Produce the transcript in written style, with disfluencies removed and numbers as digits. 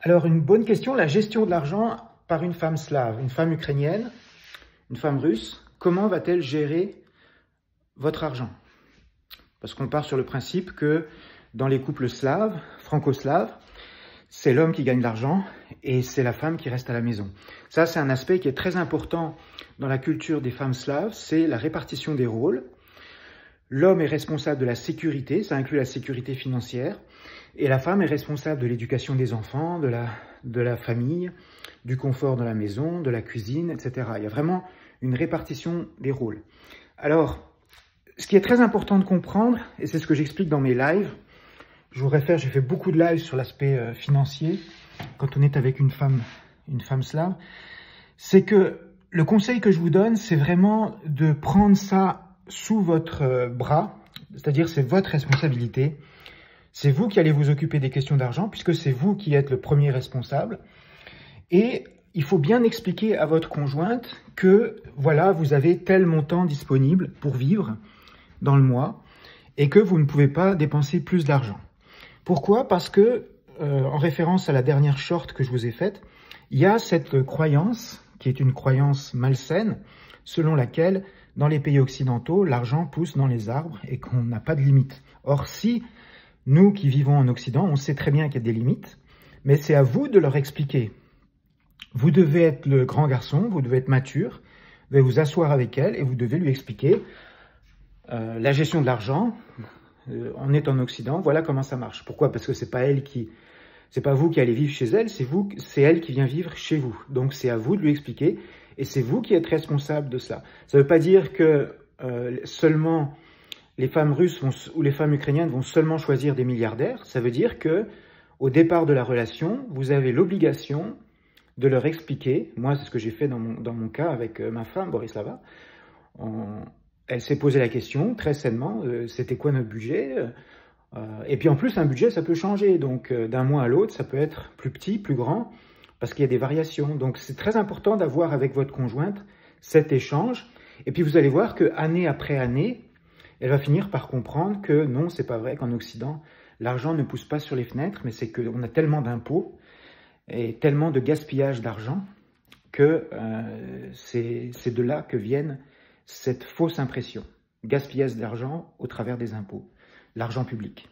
Alors, une bonne question, la gestion de l'argent par une femme slave, une femme ukrainienne, une femme russe, comment va-t-elle gérer votre argent? Parce qu'on part sur le principe que dans les couples slaves, franco-slaves, c'est l'homme qui gagne l'argent et c'est la femme qui reste à la maison. Ça, c'est un aspect qui est très important dans la culture des femmes slaves, c'est la répartition des rôles. L'homme est responsable de la sécurité, ça inclut la sécurité financière, et la femme est responsable de l'éducation des enfants, de la famille, du confort dans la maison, de la cuisine, etc. Il y a vraiment une répartition des rôles. Alors, ce qui est très important de comprendre, et c'est ce que j'explique dans mes lives, j'ai fait beaucoup de lives sur l'aspect financier, quand on est avec une femme slave, c'est que le conseil que je vous donne, c'est vraiment de prendre ça sous votre bras, c'est-à-dire c'est votre responsabilité. C'est vous qui allez vous occuper des questions d'argent, puisque c'est vous qui êtes le premier responsable. Et il faut bien expliquer à votre conjointe que, voilà, vous avez tel montant disponible pour vivre dans le mois, et que vous ne pouvez pas dépenser plus d'argent. Pourquoi? Parce que, en référence à la dernière short que je vous ai faite, il y a cette croyance, qui est une croyance malsaine, selon laquelle, dans les pays occidentaux, l'argent pousse dans les arbres et qu'on n'a pas de limite. Or, si nous qui vivons en Occident, on sait très bien qu'il y a des limites, mais c'est à vous de leur expliquer. Vous devez être le grand garçon, vous devez être mature, vous devez vous asseoir avec elle et vous devez lui expliquer la gestion de l'argent. On est en Occident, voilà comment ça marche. Pourquoi? Parce que c'est pas vous qui allez vivre chez elle, c'est elle qui vient vivre chez vous. Donc c'est à vous de lui expliquer et c'est vous qui êtes responsable de cela. Ça ne veut pas dire que seulement les femmes russes ou les femmes ukrainiennes vont seulement choisir des milliardaires. Ça veut dire que au départ de la relation, vous avez l'obligation de leur expliquer. Moi, c'est ce que j'ai fait dans mon cas avec ma femme, Borislava. Elle s'est posé la question très sainement, c'était quoi notre budget? Et puis en plus, un budget, ça peut changer. Donc d'un mois à l'autre, ça peut être plus petit, plus grand, parce qu'il y a des variations. Donc c'est très important d'avoir avec votre conjointe cet échange. Et puis vous allez voir que année après année, elle va finir par comprendre que non, c'est pas vrai qu'en Occident, l'argent ne pousse pas sur les fenêtres, mais c'est qu'on a tellement d'impôts et tellement de gaspillage d'argent que c'est de là que viennent cette fausse impression. Gaspillage d'argent au travers des impôts, l'argent public.